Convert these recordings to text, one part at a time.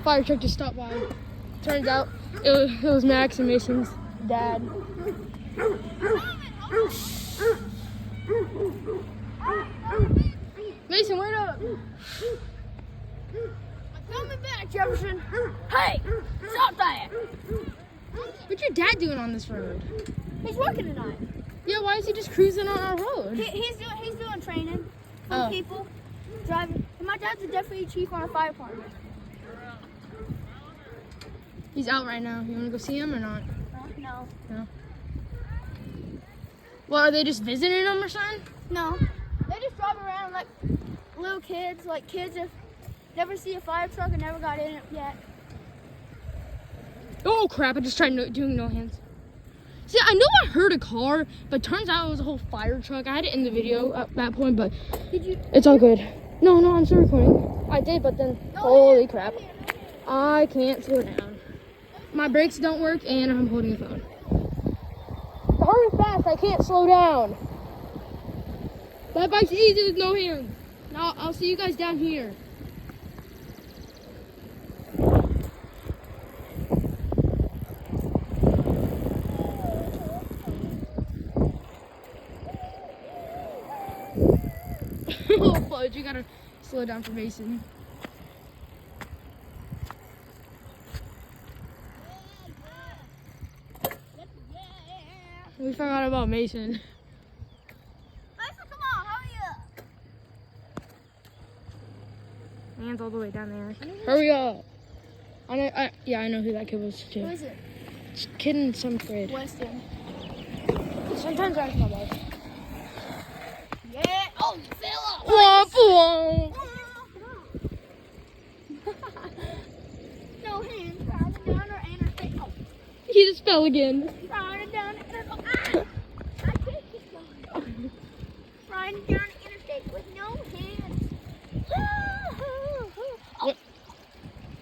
fire truck just stopped by. Turns out it was Max and Mason's dad. Mason, wait up. I'm coming back, Jefferson. Hey, stop that. What's your dad doing on this road? He's working tonight. Yeah, why is he just cruising on our road? He's doing training for people, driving. And my dad's a deputy chief on a fire department. He's out right now. You want to go see him or not? No. No. Well, are they just visiting him or something? No. They just drive around like little kids, like kids that never see a fire truck and never got in it yet. Oh crap, I just tried doing no hands. See, I know I heard a car, but turns out it was a whole fire truck. I had it in the video at that point, but it's all good. No, I'm still recording. I did, but then, holy crap. I can't slow down. My brakes don't work, and I'm holding a phone. Hurry fast, I can't slow down. That bike's easy with no hands. Now, I'll see you guys down here. Oh, fudge, you gotta slow down for Mason. We forgot about Mason. Mason, come on, hurry up. Hands all the way down there. Hurry up. I know who that kid was too. Who is it? It's a kid in 7th grade. Weston. Sometimes I ask my wife. Yeah. Oh, you fell off. Womp womp. No hands. Riding down our interstate. Oh, He just fell again. riding down the interstate. Ah! I can't keep going. Riding down the interstate with no hands. What?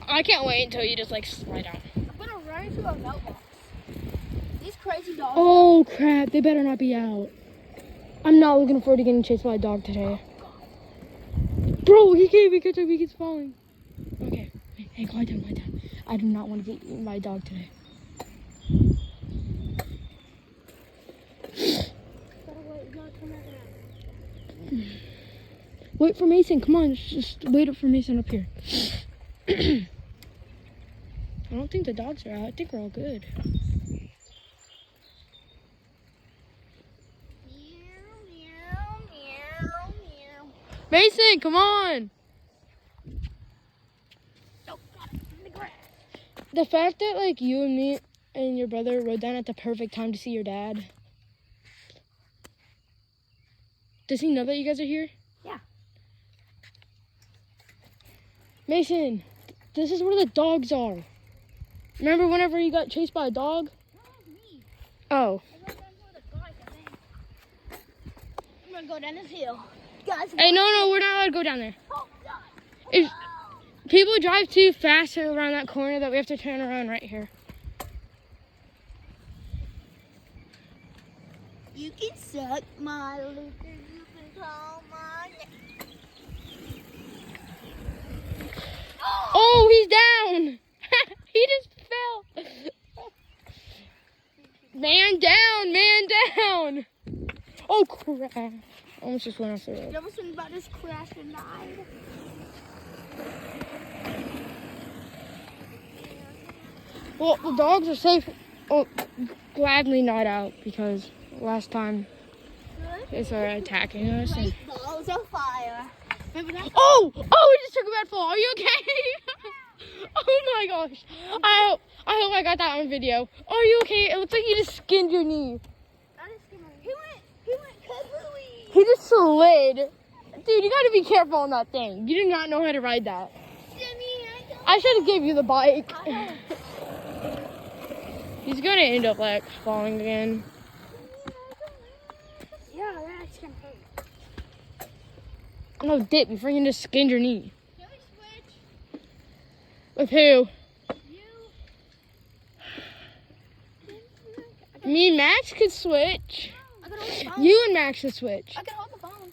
I can't wait until you just like slide out. I'm gonna run into a mailbox. These crazy dogs. Oh crap, they better not be out. I'm not looking forward to getting chased by a dog today. Bro, he can't even catch up, he keeps falling. Okay, hey, quiet down. I do not want to get eaten by a dog today. Wait for Mason, come on, just wait up for Mason up here. I don't think the dogs are out, I think we're all good. Mason, come on! The fact that like you and me and your brother rode down at the perfect time to see your dad. Does he know that you guys are here? Yeah. Mason, this is where the dogs are. Remember whenever you got chased by a dog? Me. Oh. I'm gonna go down this hill. Guys, Hey, no, we're not allowed to go down there. oh, God. If people drive too fast around that corner that we have to turn around right here. You can suck my Luther, you can call my name. Oh, he's down! He just fell. Man down! Oh crap! Almost just went off the road. You ever seen about this crash and died? Well, the dogs are safe. Oh, gladly not out because last time they started attacking us. And... Balls of fire. Remember that? Oh, we just took a bad fall. Are you okay? Oh my gosh! I hope I got that on video. Are you okay? It looks like you just skinned your knee. He went completely. He just slid. Dude, you gotta be careful on that thing. You do not know how to ride that. I should have gave you the bike. He's gonna end up like falling again. Yeah, that's gonna hurt. No, dip, you freaking just skinned your knee. Can we switch? With who? You. Me and Max could switch. I can hold the phone. You and Max could switch. I can hold the phone.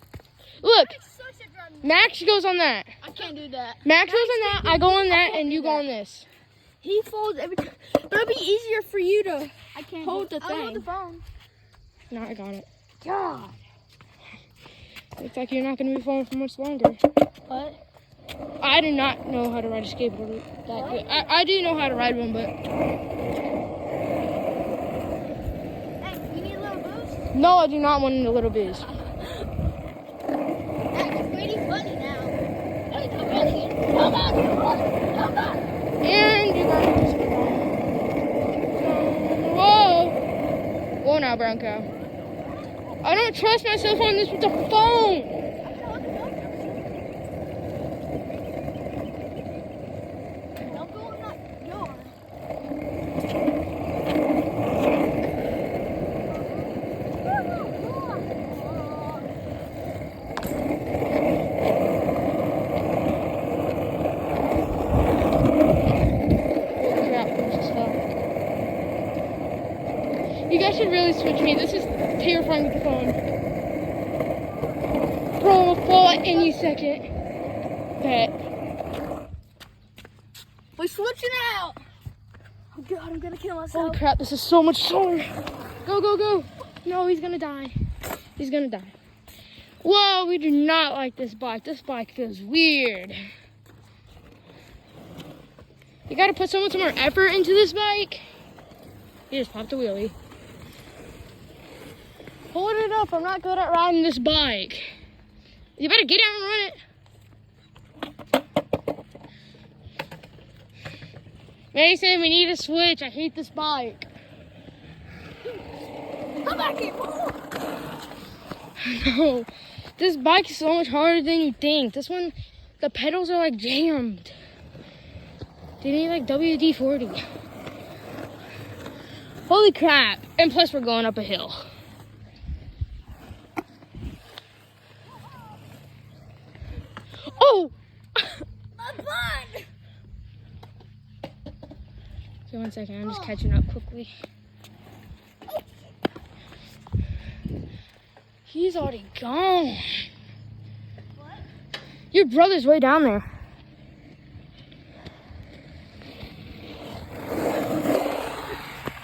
Look, Such a driving. Max goes on that. I can't do that. Max goes on that, I go on that, and you go on this. He folds every time. But it'll be easier for you to hold the thing. I'll hold the phone. No, I got it. God. Looks like you're not going to be falling for much longer. What? I do not know how to ride a skateboard that good. I do know how to ride one, but Hey, you need a little boost? no, I do not want a little boost. That's pretty funny now. Hey, come on. And you got this one. Whoa! Whoa now, brown cow. I don't trust myself on this with the phone. Don't go in that yard. You guys should really switch me. This is terrifying with the phone. Bro, will fall at any second. Bet. We're switching out. Oh God, I'm gonna kill myself. Holy crap, this is so much slower. Go, go, go. No, he's gonna die. He's gonna die. Whoa, we do not like this bike. This bike feels weird. You gotta put so much more effort into this bike. You just popped a wheelie. Hold it up. I'm not good at riding this bike. You better get out and run it. Mason, we need a switch. I hate this bike. Come back here. No, this bike is so much harder than you think. This one, the pedals are like jammed. They need like WD-40. Holy crap. And plus we're going up a hill. Oh! My butt. Okay, 1 second. I'm just catching up quickly. He's already gone. What? Your brother's way down there.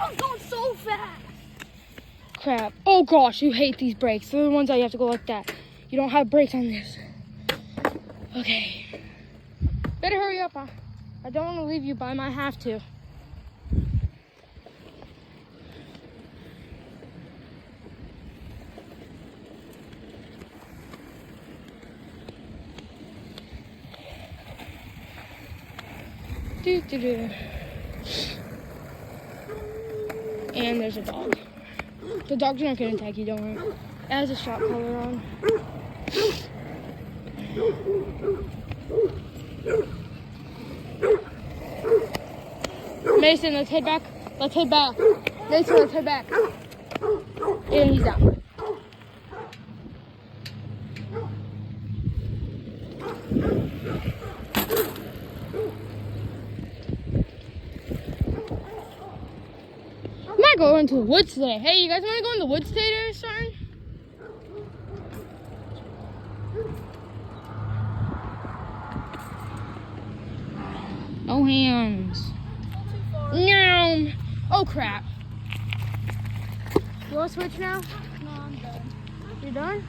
I'm going so fast. Crap. Oh gosh, you hate these brakes. They're the ones that you have to go like that. You don't have brakes on this. Okay. Better hurry up. I don't want to leave you, but I might have to. Do-do-do. And there's a dog. The dog's not gonna attack you, don't worry. It has a shock collar on. Mason, let's head back. Let's head back. Mason, let's head back. And he's down. I'm not going to the woods today. Hey, you guys want to go in the woods today or something? No hands. No. Oh crap. You want to switch now? No, I'm done. You're done?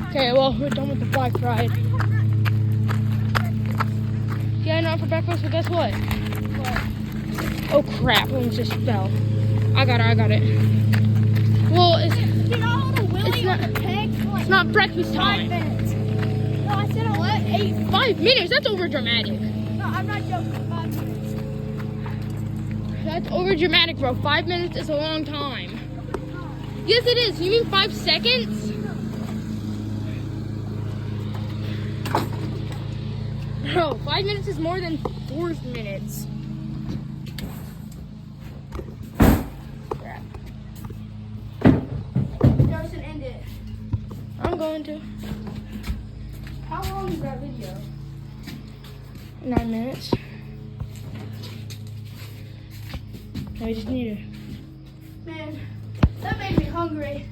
Okay, well, we're done with the bike ride. Yeah, not for breakfast, but guess what? Oh crap, I almost just fell. I got it. Well, it's not breakfast 5 time. minutes. No, I said what? 8. 5 minutes? That's over dramatic. No, I'm not joking. 5 minutes. That's over dramatic, bro. 5 minutes is a long time. Yes, it is. You mean 5 seconds? Bro, 5 minutes is more than 4 minutes. Crap. Justin, end it. I'm going to. How long is that video? 9 minutes. I just need it. Man, that made me hungry.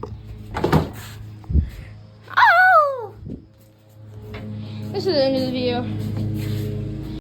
Oh! this is the end of the video.